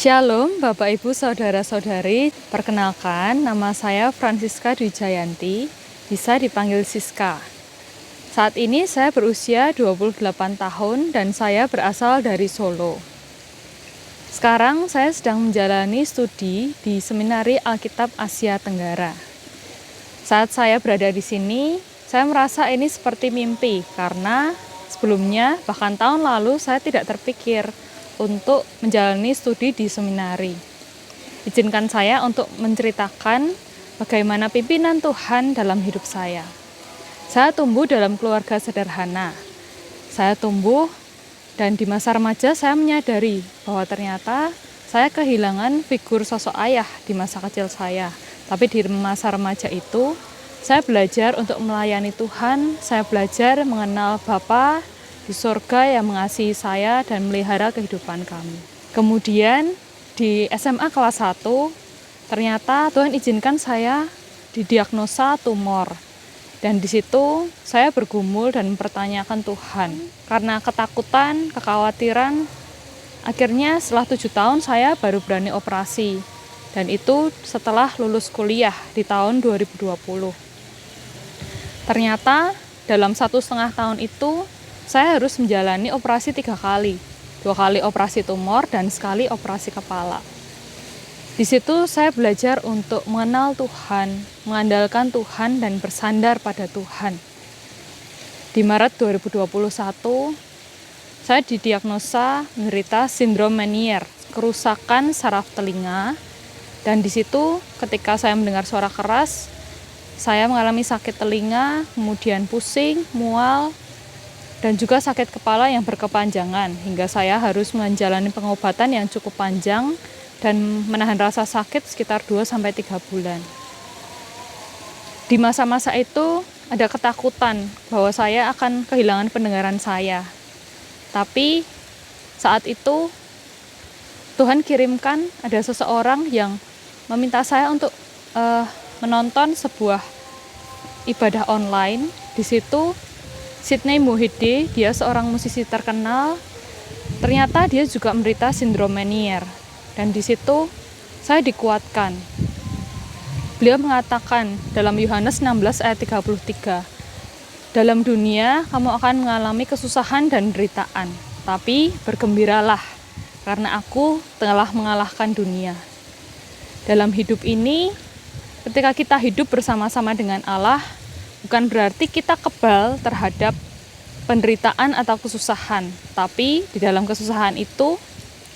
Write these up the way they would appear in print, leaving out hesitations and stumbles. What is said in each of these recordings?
Shalom Bapak Ibu Saudara-saudari, perkenalkan nama saya Francisca Dwi Jayanti, bisa dipanggil Siska. Saat ini saya berusia 28 tahun dan saya berasal dari Solo. Sekarang saya sedang menjalani studi di Seminari Alkitab Asia Tenggara. Saat saya berada di sini, saya merasa ini seperti mimpi karena sebelumnya bahkan tahun lalu saya tidak terpikir untuk menjalani studi di seminari. Izinkan saya untuk menceritakan bagaimana pimpinan Tuhan dalam hidup saya. Saya tumbuh dalam keluarga sederhana. Saya tumbuh dan di masa remaja saya menyadari bahwa ternyata saya kehilangan figur sosok ayah di masa kecil saya. Tapi di masa remaja itu, saya belajar untuk melayani Tuhan, saya belajar mengenal Bapa di surga yang mengasihi saya dan melihara kehidupan kami. Kemudian di SMA kelas 1, ternyata Tuhan izinkan saya didiagnosa tumor. Dan di situ saya bergumul dan mempertanyakan Tuhan. Karena ketakutan, kekhawatiran, akhirnya setelah 7 tahun saya baru berani operasi. Dan itu setelah lulus kuliah di tahun 2020. Ternyata dalam 1,5 tahun itu saya harus menjalani operasi 3 kali. 2 kali operasi tumor dan sekali operasi kepala. Di situ saya belajar untuk mengenal Tuhan, mengandalkan Tuhan dan bersandar pada Tuhan. Di Maret 2021, saya didiagnosa menderita sindrom Meniere, kerusakan saraf telinga. Dan di situ ketika saya mendengar suara keras, saya mengalami sakit telinga, kemudian pusing, mual, dan juga sakit kepala yang berkepanjangan hingga saya harus menjalani pengobatan yang cukup panjang dan menahan rasa sakit sekitar 2-3 bulan. Di masa-masa itu ada ketakutan bahwa saya akan kehilangan pendengaran saya. Tapi saat itu Tuhan kirimkan ada seseorang yang meminta saya untuk menonton sebuah ibadah online. Di situ Sidney Muhide, dia seorang musisi terkenal, ternyata dia juga menderita sindrom Meniere. Dan di situ saya dikuatkan. Beliau mengatakan dalam Yohanes 16 ayat 33, dalam dunia kamu akan mengalami kesusahan dan penderitaan, tapi bergembiralah, karena aku telah mengalahkan dunia. Dalam hidup ini, ketika kita hidup bersama-sama dengan Allah, bukan berarti kita kebal terhadap penderitaan atau kesusahan, tapi di dalam kesusahan itu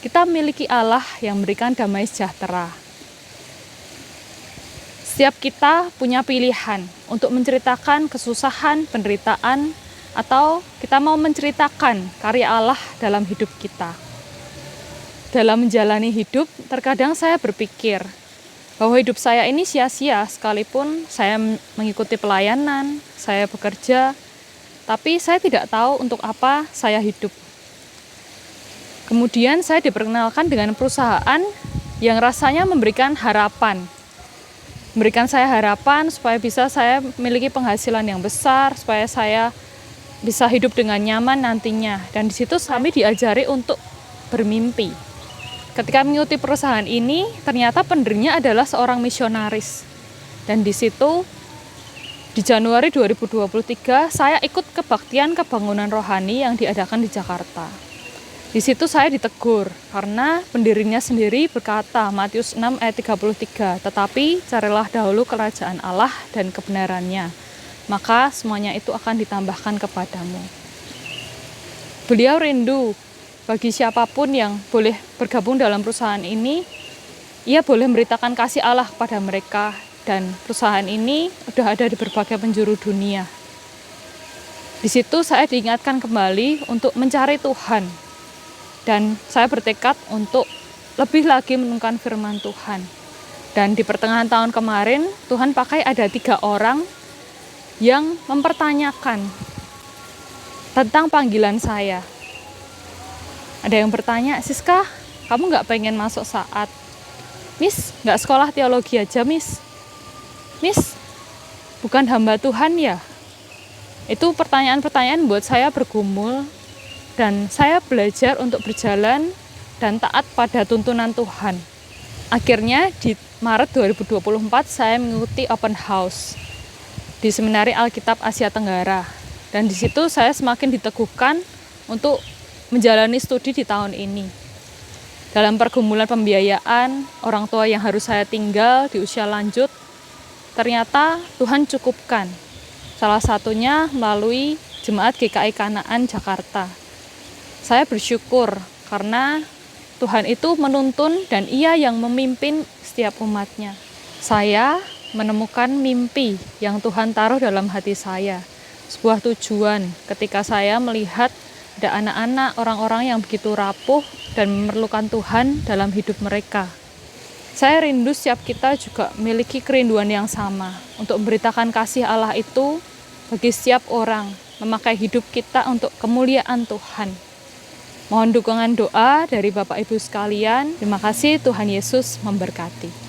kita memiliki Allah yang memberikan damai sejahtera. Setiap kita punya pilihan untuk menceritakan kesusahan, penderitaan, atau kita mau menceritakan karya Allah dalam hidup kita. Dalam menjalani hidup, terkadang saya berpikir bahwa hidup saya ini sia-sia sekalipun saya mengikuti pelayanan, saya bekerja, tapi saya tidak tahu untuk apa saya hidup. Kemudian saya diperkenalkan dengan perusahaan yang rasanya memberikan harapan. Memberikan saya harapan supaya bisa saya memiliki penghasilan yang besar, supaya saya bisa hidup dengan nyaman nantinya. Dan di situ kami diajari untuk bermimpi. Ketika mengikuti perusahaan ini, ternyata pendirinya adalah seorang misionaris. Dan di situ, di Januari 2023, saya ikut kebaktian kebangunan rohani yang diadakan di Jakarta. Di situ saya ditegur, karena pendirinya sendiri berkata, Matius 6 ayat 33, tetapi carilah dahulu kerajaan Allah dan kebenarannya, maka semuanya itu akan ditambahkan kepadamu. Beliau rindu bagi siapapun yang boleh bergabung dalam perusahaan ini, ia boleh memberitakan kasih Allah kepada mereka, dan perusahaan ini sudah ada di berbagai penjuru dunia. Di situ saya diingatkan kembali untuk mencari Tuhan, dan saya bertekad untuk lebih lagi menemukan firman Tuhan. Dan di pertengahan tahun kemarin, Tuhan pakai ada 3 orang yang mempertanyakan tentang panggilan saya. Ada yang bertanya, Siska, kamu nggak pengen masuk saat? Miss, nggak sekolah teologi aja, Miss? Miss, bukan hamba Tuhan ya? Itu pertanyaan-pertanyaan buat saya bergumul, dan saya belajar untuk berjalan dan taat pada tuntunan Tuhan. Akhirnya di Maret 2024 saya mengikuti open house di Seminari Alkitab Asia Tenggara. Dan di situ saya semakin diteguhkan untuk menjalani studi di tahun ini. Dalam pergumulan pembiayaan, orang tua yang harus saya tinggal di usia lanjut, ternyata Tuhan cukupkan. Salah satunya melalui Jemaat GKI Kanaan Jakarta. Saya bersyukur karena Tuhan itu menuntun dan Ia yang memimpin setiap umatnya. Saya menemukan mimpi yang Tuhan taruh dalam hati saya. Sebuah tujuan ketika saya melihat ada anak-anak, orang-orang yang begitu rapuh dan memerlukan Tuhan dalam hidup mereka. Saya rindu setiap kita juga memiliki kerinduan yang sama untuk memberitakan kasih Allah itu bagi setiap orang, memakai hidup kita untuk kemuliaan Tuhan. Mohon dukungan doa dari Bapak Ibu sekalian. Terima kasih, Tuhan Yesus memberkati.